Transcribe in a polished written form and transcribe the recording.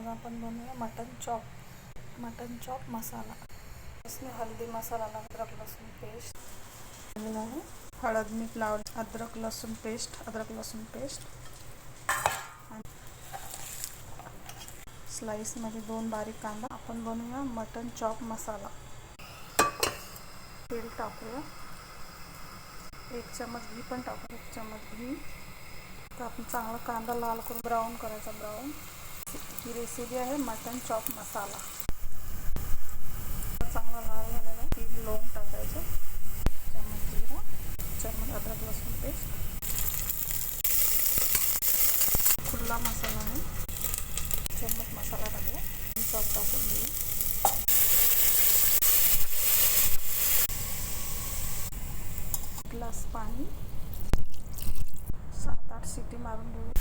आपण बनवूया mutton chop मसाला। इसमें हल्दी मसाला, अदरक लहसुन पेस्ट आहे, हळद मीठ लावलं, अदरक लहसुन पेस्ट स्लाइस मध्ये 2 बारीक कांदा। आपण बनवूया मटन चॉप मसाला। तेल टाकूया, 1 चम्मच घी पण टाकू, 1 चम्मच घी। तर आपण चांगला कांदा लाल करून ब्राऊन करायचा। ब्राऊन ही रेसिपी आहे मटन चॉप मसाला। चांगला लाल झालेला 3 लवंग टाकायचे, चम्मच जिरा, चम्मच अदरक लहसुन पेस्ट, खुला मसाला आहे, चम्मच मसाला टाकला, चॉप टाकून देऊ, ग्लास पाणी, 7-8 सीटी मारून घेऊ।